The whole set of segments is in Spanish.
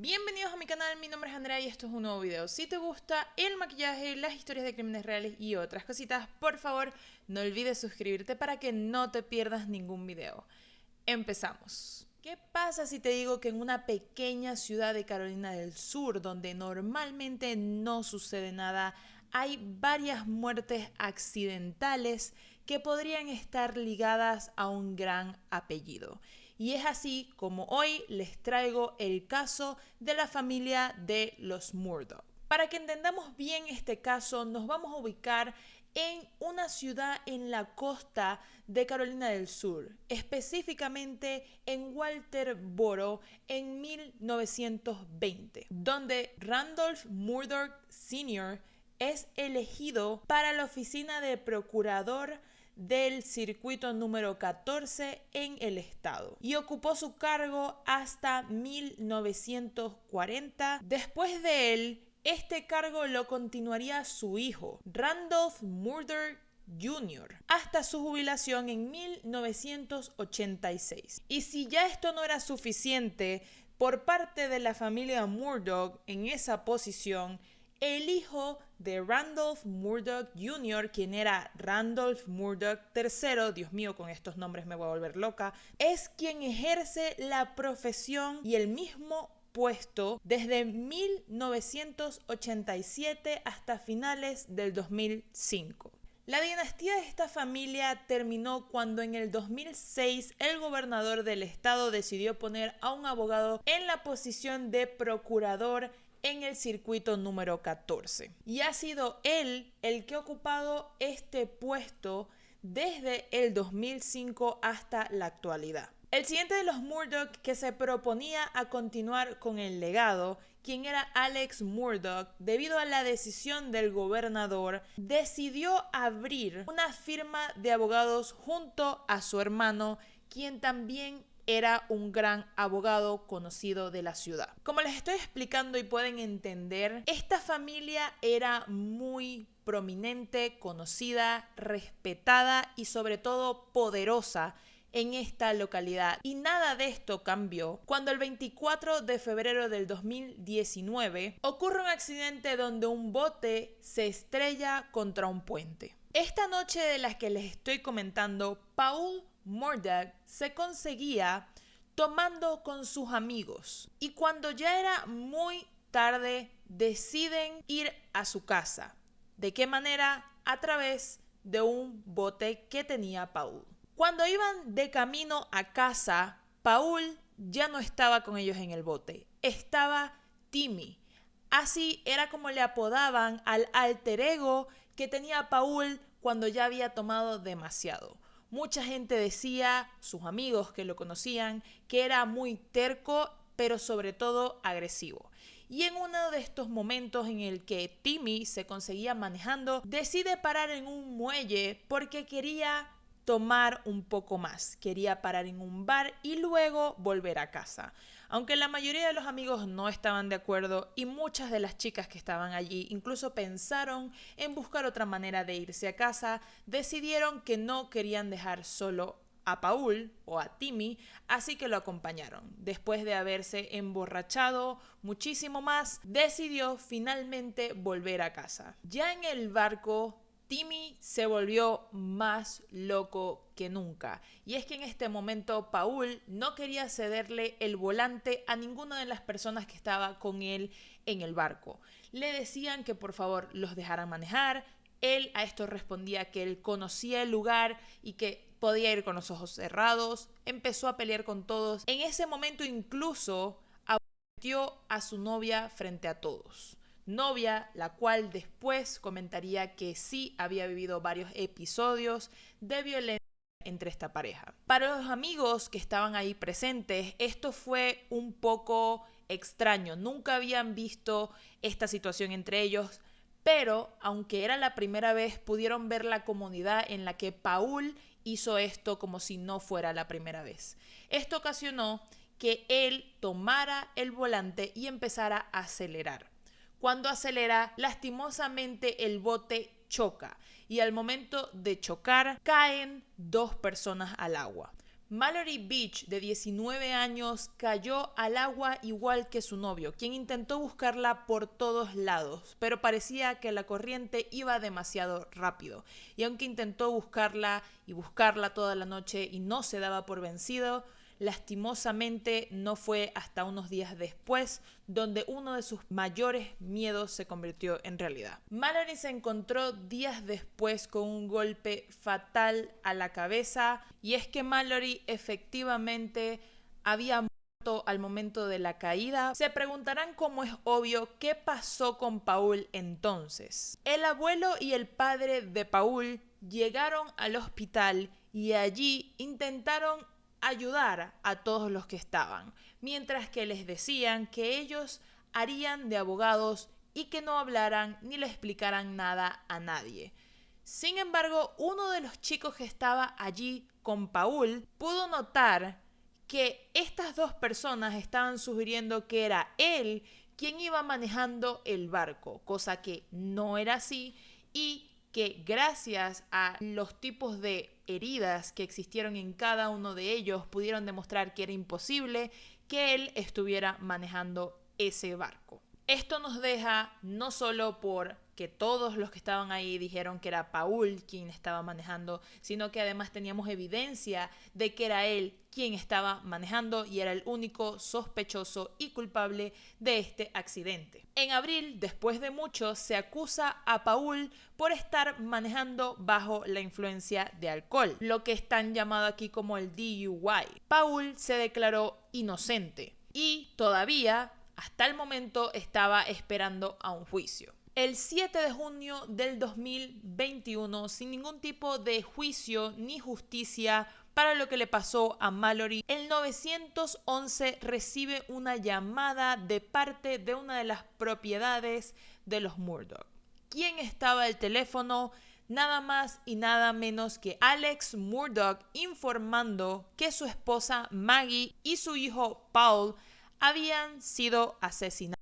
Bienvenidos a mi canal, mi nombre es Andrea y esto es un nuevo video. Si te gusta el maquillaje, las historias de crímenes reales y otras cositas, por favor no olvides suscribirte para que no te pierdas ningún video. Empezamos. ¿Qué pasa si te digo que en una pequeña ciudad de Carolina del Sur, donde normalmente no sucede nada, hay varias muertes accidentales que podrían estar ligadas a un gran apellido? Y es así como hoy les traigo el caso de la familia de los Murdoch. Para que entendamos bien este caso, nos vamos a ubicar en una ciudad en la costa de Carolina del Sur, específicamente en Walterboro en 1920, donde Randolph Murdoch Sr. es elegido para la oficina de procurador del circuito número 14 en el estado y ocupó su cargo hasta 1940. Después de él, este cargo lo continuaría su hijo, Randolph Murdoch Jr., hasta su jubilación en 1986. Y si ya esto no era suficiente por parte de la familia Murdoch en esa posición, el hijo de Randolph Murdoch Jr., quien era Randolph Murdoch III, Dios mío, con estos nombres me voy a volver loca, es quien ejerce la profesión y el mismo puesto desde 1987 hasta finales del 2005. La dinastía de esta familia terminó cuando en el 2006 el gobernador del estado decidió poner a un abogado en la posición de procurador en el circuito número 14. Y ha sido él el que ha ocupado este puesto desde el 2005 hasta la actualidad. El siguiente de los Murdoch que se proponía a continuar con el legado, quien era Alex Murdoch, debido a la decisión del gobernador, decidió abrir una firma de abogados junto a su hermano, quien también era un gran abogado conocido de la ciudad. Como les estoy explicando y pueden entender, esta familia era muy prominente, conocida, respetada y sobre todo poderosa en esta localidad. Y nada de esto cambió cuando el 24 de febrero del 2019 ocurre un accidente donde un bote se estrella contra un puente. Esta noche de la que les estoy comentando, Paul Murdoch se conseguía tomando con sus amigos y cuando ya era muy tarde deciden ir a su casa. ¿De qué manera? A través de un bote que tenía Paul. Cuando iban de camino a casa, Paul ya no estaba con ellos en el bote, estaba Timmy. Así era como le apodaban al alter ego que tenía Paul cuando ya había tomado demasiado. Mucha gente decía, sus amigos que lo conocían, que era muy terco, pero sobre todo agresivo. Y en uno de estos momentos en el que Timmy se conseguía manejando, decide parar en un muelle porque quería tomar un poco más. Quería parar en un bar y luego volver a casa. Aunque la mayoría de los amigos no estaban de acuerdo y muchas de las chicas que estaban allí incluso pensaron en buscar otra manera de irse a casa, decidieron que no querían dejar solo a Paul o a Timmy, así que lo acompañaron. Después de haberse emborrachado muchísimo más, decidió finalmente volver a casa. Ya en el barco, Timmy se volvió más loco que nunca. Y es que en este momento Paul no quería cederle el volante a ninguna de las personas que estaba con él en el barco. Le decían que por favor los dejaran manejar. Él a esto respondía que él conocía el lugar y que podía ir con los ojos cerrados. Empezó a pelear con todos. En ese momento incluso abatió a su novia frente a todos. Novia, la cual después comentaría que sí había vivido varios episodios de violencia entre esta pareja. Para los amigos que estaban ahí presentes, esto fue un poco extraño. Nunca habían visto esta situación entre ellos, pero aunque era la primera vez, pudieron ver la comodidad en la que Paul hizo esto como si no fuera la primera vez. Esto ocasionó que él tomara el volante y empezara a acelerar. Cuando acelera, lastimosamente el bote choca y al momento de chocar caen dos personas al agua. Mallory Beach, de 19 años, cayó al agua igual que su novio, quien intentó buscarla por todos lados, pero parecía que la corriente iba demasiado rápido. Y aunque intentó buscarla y buscarla toda la noche y no se daba por vencido, lastimosamente no fue hasta unos días después donde uno de sus mayores miedos se convirtió en realidad. Mallory se encontró días después con un golpe fatal a la cabeza, y es que Mallory efectivamente había muerto al momento de la caída. Se preguntarán, como es obvio, qué pasó con Paul entonces. El abuelo y el padre de Paul llegaron al hospital y allí intentaron ayudar a todos los que estaban, mientras que les decían que ellos harían de abogados y que no hablaran ni le explicaran nada a nadie. Sin embargo, uno de los chicos que estaba allí con Paul pudo notar que estas dos personas estaban sugiriendo que era él quien iba manejando el barco, cosa que no era así, y que gracias a los tipos de heridas que existieron en cada uno de ellos pudieron demostrar que era imposible que él estuviera manejando ese barco. Esto nos deja no solo por que todos los que estaban ahí dijeron que era Paul quien estaba manejando, sino que además teníamos evidencia de que era él quien estaba manejando y era el único sospechoso y culpable de este accidente. En abril, después de mucho, se acusa a Paul por estar manejando bajo la influencia de alcohol, lo que están llamado aquí como el DUI. Paul se declaró inocente y todavía, hasta el momento, estaba esperando a un juicio. El 7 de junio del 2021, sin ningún tipo de juicio ni justicia para lo que le pasó a Mallory, el 911 recibe una llamada de parte de una de las propiedades de los Murdaugh. ¿Quién estaba al teléfono? Nada más y nada menos que Alex Murdaugh, informando que su esposa Maggie y su hijo Paul habían sido asesinados.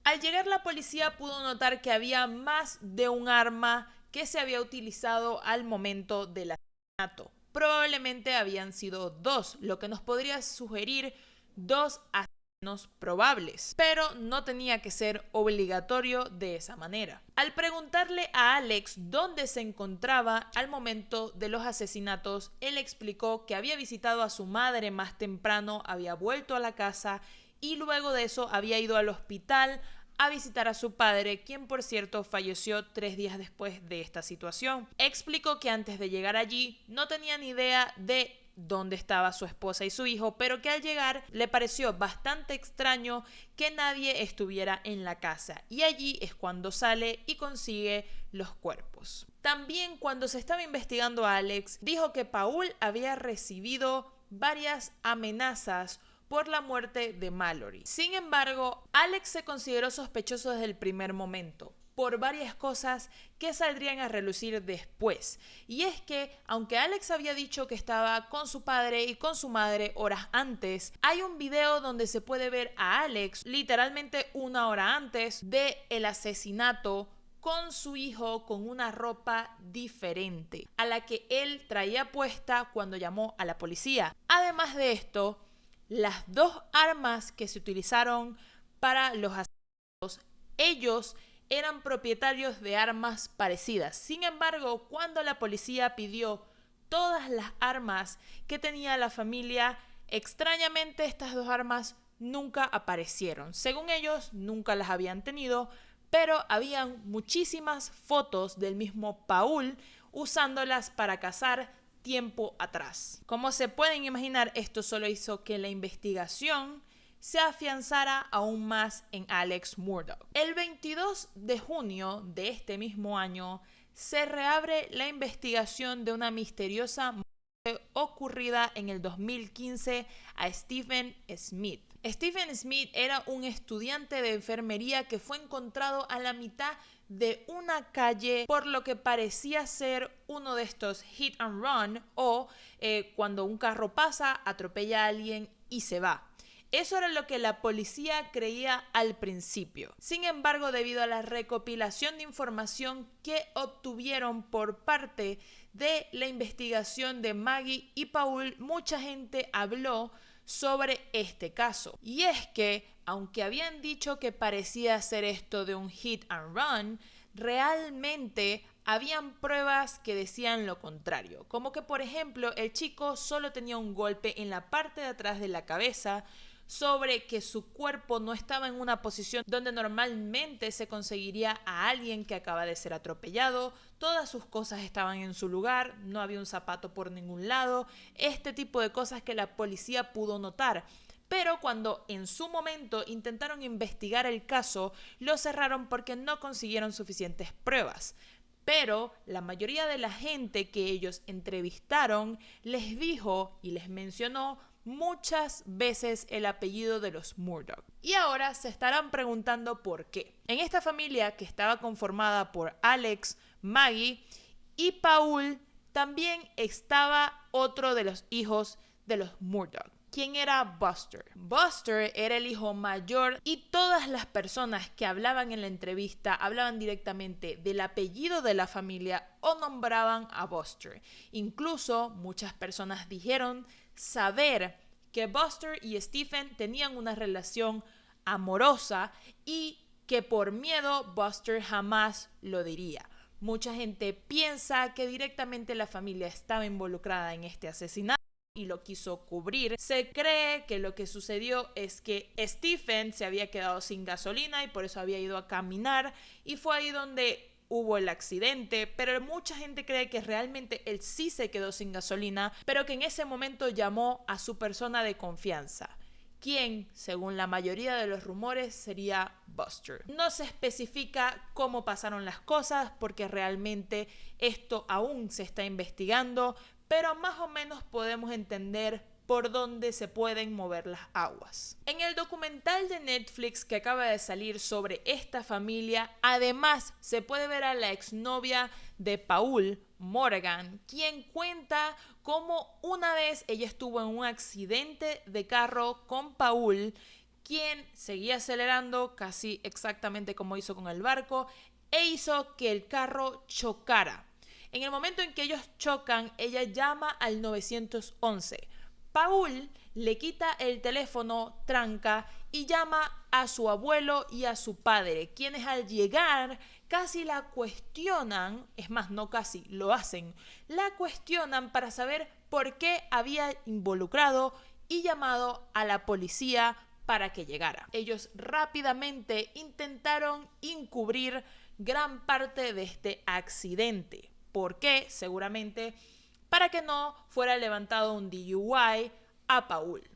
Al llegar la policía pudo notar que había más de un arma que se había utilizado al momento del asesinato. Probablemente habían sido dos, lo que nos podría sugerir dos asesinos probables, pero no tenía que ser obligatorio de esa manera. Al preguntarle a Alex dónde se encontraba al momento de los asesinatos, él explicó que había visitado a su madre más temprano, había vuelto a la casa y luego de eso había ido al hospital a visitar a su padre, quien por cierto falleció 3 días después de esta situación. Explicó que antes de llegar allí no tenía ni idea de dónde estaba su esposa y su hijo, pero que al llegar le pareció bastante extraño que nadie estuviera en la casa, y allí es cuando sale y consigue los cuerpos. También, cuando se estaba investigando a Alex, dijo que Paul había recibido varias amenazas por la muerte de Mallory. Sin embargo, Alex se consideró sospechoso desde el primer momento, por varias cosas que saldrían a relucir después. Y es que, aunque Alex había dicho que estaba con su padre y con su madre horas antes, hay un video donde se puede ver a Alex literalmente 1 hora antes del asesinato con su hijo con una ropa diferente a la que él traía puesta cuando llamó a la policía. Además de esto, las dos armas que se utilizaron para los asesinatos, ellos eran propietarios de armas parecidas. Sin embargo, cuando la policía pidió todas las armas que tenía la familia, extrañamente estas dos armas nunca aparecieron. Según ellos, nunca las habían tenido, pero habían muchísimas fotos del mismo Paul usándolas para cazar tiempo atrás. Como se pueden imaginar, esto solo hizo que la investigación se afianzara aún más en Alex Murdaugh. El 22 de junio de este mismo año se reabre la investigación de una misteriosa muerte ocurrida en el 2015 a Stephen Smith. Stephen Smith era un estudiante de enfermería que fue encontrado a la mitad de una calle por lo que parecía ser uno de estos hit and run o cuando un carro pasa, atropella a alguien y se va. Eso era lo que la policía creía al principio. Sin embargo, debido a la recopilación de información que obtuvieron por parte de la investigación de Maggie y Paul, mucha gente habló sobre este caso. Y es que, aunque habían dicho que parecía ser esto de un hit and run, realmente habían pruebas que decían lo contrario. Como que, por ejemplo, el chico solo tenía un golpe en la parte de atrás de la cabeza, sobre que su cuerpo no estaba en una posición donde normalmente se conseguiría a alguien que acaba de ser atropellado, todas sus cosas estaban en su lugar, no había un zapato por ningún lado, este tipo de cosas que la policía pudo notar. Pero cuando en su momento intentaron investigar el caso, lo cerraron porque no consiguieron suficientes pruebas. Pero la mayoría de la gente que ellos entrevistaron les dijo y les mencionó muchas veces el apellido de los Murdaugh. Y ahora se estarán preguntando por qué. En esta familia, que estaba conformada por Alex, Maggie y Paul, también estaba otro de los hijos de los Murdaugh. ¿Quién era Buster? Buster era el hijo mayor y todas las personas que hablaban en la entrevista hablaban directamente del apellido de la familia o nombraban a Buster. Incluso muchas personas dijeron saber que Buster y Stephen tenían una relación amorosa y que por miedo Buster jamás lo diría. Mucha gente piensa que directamente la familia estaba involucrada en este asesinato y lo quiso cubrir. Se cree que lo que sucedió es que Stephen se había quedado sin gasolina y por eso había ido a caminar y fue ahí donde hubo el accidente, pero mucha gente cree que realmente él sí se quedó sin gasolina, pero que en ese momento llamó a su persona de confianza, quien, según la mayoría de los rumores, sería Buster. No se especifica cómo pasaron las cosas porque realmente esto aún se está investigando, pero más o menos podemos entender por dónde se pueden mover las aguas. En el documental de Netflix que acaba de salir sobre esta familia, además se puede ver a la exnovia de Paul, Morgan, quien cuenta cómo una vez ella estuvo en un accidente de carro con Paul, quien seguía acelerando casi exactamente como hizo con el barco e hizo que el carro chocara. En el momento en que ellos chocan, ella llama al 911. Paul le quita el teléfono, tranca y llama a su abuelo y a su padre, quienes al llegar casi la cuestionan, es más, no casi, lo hacen, la cuestionan para saber por qué había involucrado y llamado a la policía para que llegara. Ellos rápidamente intentaron encubrir gran parte de este accidente. ¿Por qué? Seguramente para que no fuera levantado un DUI a Paul.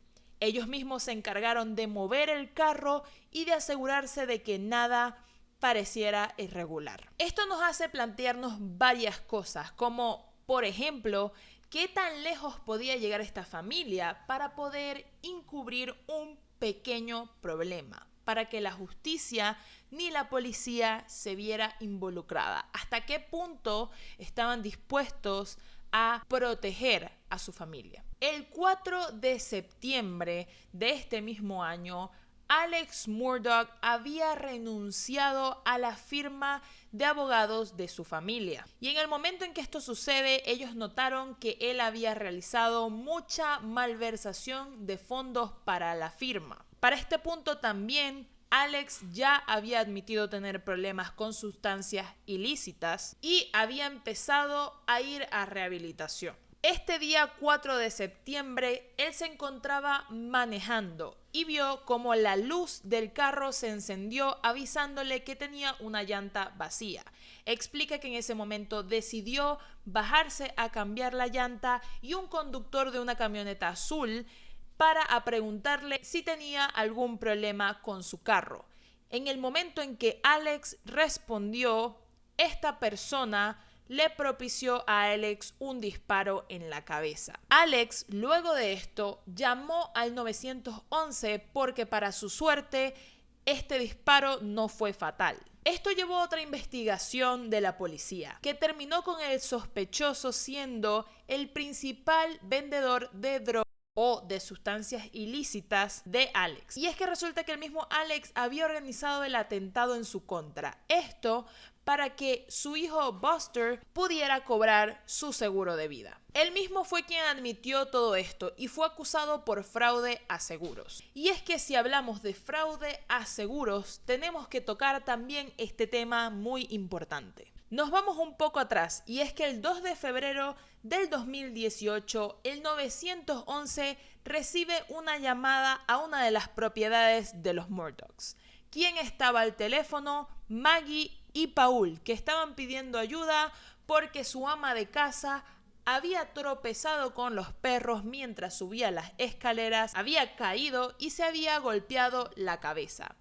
Ellos mismos se encargaron de mover el carro y de asegurarse de que nada pareciera irregular. Esto nos hace plantearnos varias cosas, como por ejemplo, ¿qué tan lejos podía llegar esta familia para poder encubrir un pequeño problema? Para que la justicia ni la policía se viera involucrada. ¿Hasta qué punto estaban dispuestos a proteger a su familia? El 4 de septiembre de este mismo año, Alex Murdaugh había renunciado a la firma de abogados de su familia. Y en el momento en que esto sucede, ellos notaron que él había realizado mucha malversación de fondos para la firma. Para este punto también, Alex ya había admitido tener problemas con sustancias ilícitas y había empezado a ir a rehabilitación. Este día 4 de septiembre, él se encontraba manejando y vio cómo la luz del carro se encendió avisándole que tenía una llanta vacía. Explica que en ese momento decidió bajarse a cambiar la llanta y un conductor de una camioneta azul para preguntarle si tenía algún problema con su carro. En el momento en que Alex respondió, esta persona le propició a Alex un disparo en la cabeza. Alex, luego de esto, llamó al 911 porque para su suerte, este disparo no fue fatal. Esto llevó a otra investigación de la policía, que terminó con el sospechoso siendo el principal vendedor de drogas o de sustancias ilícitas de Alex. Y es que resulta que el mismo Alex había organizado el atentado en su contra. Esto para que su hijo Buster pudiera cobrar su seguro de vida. Él mismo fue quien admitió todo esto y fue acusado por fraude a seguros. Y es que si hablamos de fraude a seguros, tenemos que tocar también este tema muy importante. Nos vamos un poco atrás y es que el 2 de febrero del 2018, el 911 recibe una llamada a una de las propiedades de los Murdochs. ¿Quién estaba al teléfono? Maggie y Paul, que estaban pidiendo ayuda porque su ama de casa había tropezado con los perros mientras subía las escaleras, había caído y se había golpeado la cabeza.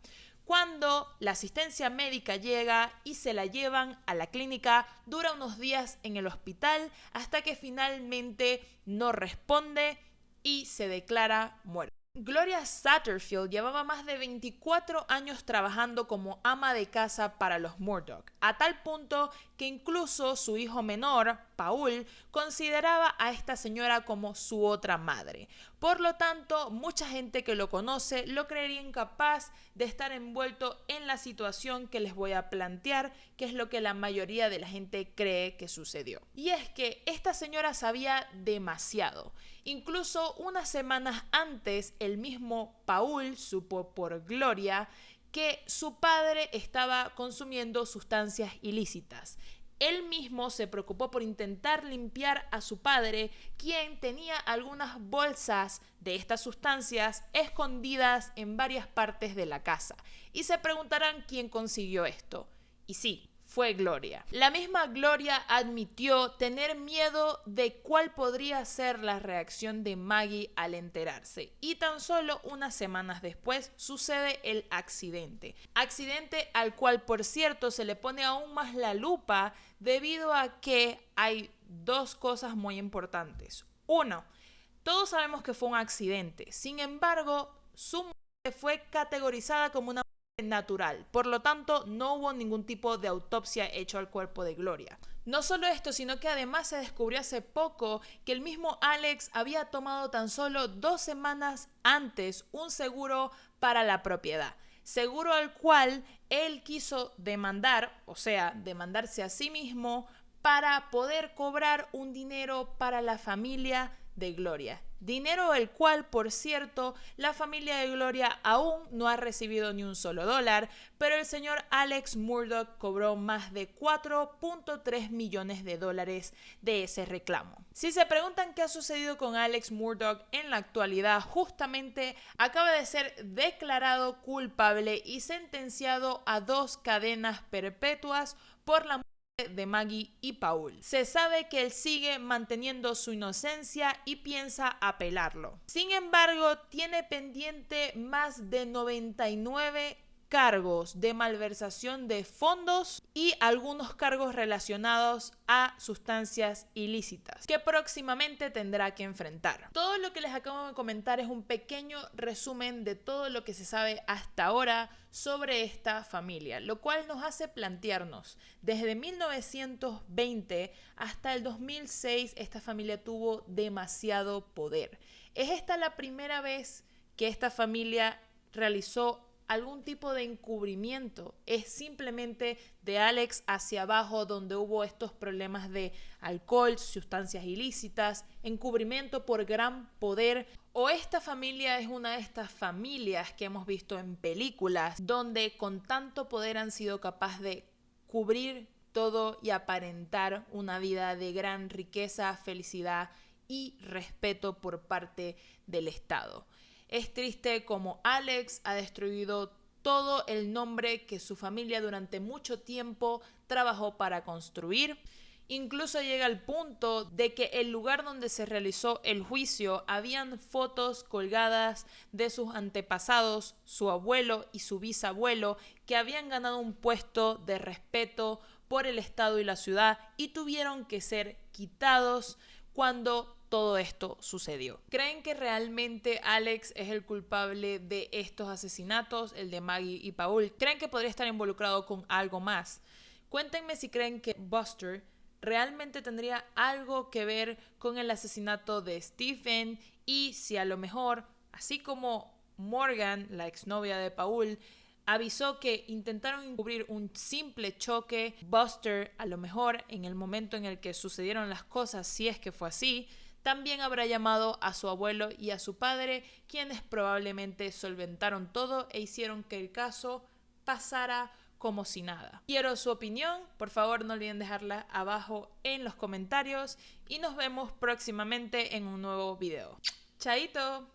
Cuando la asistencia médica llega y se la llevan a la clínica, dura unos días en el hospital hasta que finalmente no responde y se declara muerta. Gloria Satterfield llevaba más de 24 años trabajando como ama de casa para los Murdoch, a tal punto que incluso su hijo menor, Paul, consideraba a esta señora como su otra madre. Por lo tanto, mucha gente que lo conoce lo creería incapaz de estar envuelto en la situación que les voy a plantear, que es lo que la mayoría de la gente cree que sucedió. Y es que esta señora sabía demasiado. Incluso unas semanas antes, el mismo Paul supo por Gloria que su padre estaba consumiendo sustancias ilícitas. Él mismo se preocupó por intentar limpiar a su padre, quien tenía algunas bolsas de estas sustancias escondidas en varias partes de la casa. Y se preguntarán quién consiguió esto. Y sí, fue Gloria. La misma Gloria admitió tener miedo de cuál podría ser la reacción de Maggie al enterarse. Y tan solo unas semanas después sucede el accidente. Accidente al cual, por cierto, se le pone aún más la lupa debido a que hay dos cosas muy importantes. Uno, todos sabemos que fue un accidente. Sin embargo, su muerte fue categorizada como una natural. Por lo tanto, no hubo ningún tipo de autopsia hecho al cuerpo de Gloria. No solo esto, sino que además se descubrió hace poco que el mismo Alex había tomado tan solo 2 semanas antes un seguro para la propiedad. Seguro al cual él quiso demandar, o sea, demandarse a sí mismo para poder cobrar un dinero para la familia de Gloria. Dinero el cual, por cierto, la familia de Gloria aún no ha recibido ni un solo dólar, pero el señor Alex Murdoch cobró más de 4.3 millones de dólares de ese reclamo. Si se preguntan qué ha sucedido con Alex Murdoch en la actualidad, justamente acaba de ser declarado culpable y sentenciado a 2 cadenas perpetuas por la de Maggie y Paul. Se sabe que él sigue manteniendo su inocencia y piensa apelarlo. Sin embargo, tiene pendiente más de 99 cargos de malversación de fondos y algunos cargos relacionados a sustancias ilícitas que próximamente tendrá que enfrentar. Todo lo que les acabo de comentar es un pequeño resumen de todo lo que se sabe hasta ahora sobre esta familia, lo cual nos hace plantearnos, desde 1920 hasta el 2006 esta familia tuvo demasiado poder. ¿Es esta la primera vez que esta familia realizó algún tipo de encubrimiento? ¿Es simplemente de Alex hacia abajo donde hubo estos problemas de alcohol, sustancias ilícitas, encubrimiento por gran poder? ¿O esta familia es una de estas familias que hemos visto en películas donde con tanto poder han sido capaces de cubrir todo y aparentar una vida de gran riqueza, felicidad y respeto por parte del Estado? Es triste como Alex ha destruido todo el nombre que su familia durante mucho tiempo trabajó para construir. Incluso llega al punto de que el lugar donde se realizó el juicio habían fotos colgadas de sus antepasados, su abuelo y su bisabuelo, que habían ganado un puesto de respeto por el estado y la ciudad y tuvieron que ser quitados cuando todo esto sucedió. ¿Creen que realmente Alex es el culpable de estos asesinatos, el de Maggie y Paul? ¿Creen que podría estar involucrado con algo más? Cuéntenme si creen que Buster realmente tendría algo que ver con el asesinato de Stephen y si a lo mejor, así como Morgan, la exnovia de Paul, avisó que intentaron encubrir un simple choque, Buster, a lo mejor en el momento en el que sucedieron las cosas, si es que fue así, también habrá llamado a su abuelo y a su padre, quienes probablemente solventaron todo e hicieron que el caso pasara como si nada. Quiero su opinión, por favor no olviden dejarla abajo en los comentarios y nos vemos próximamente en un nuevo video. ¡Chaito!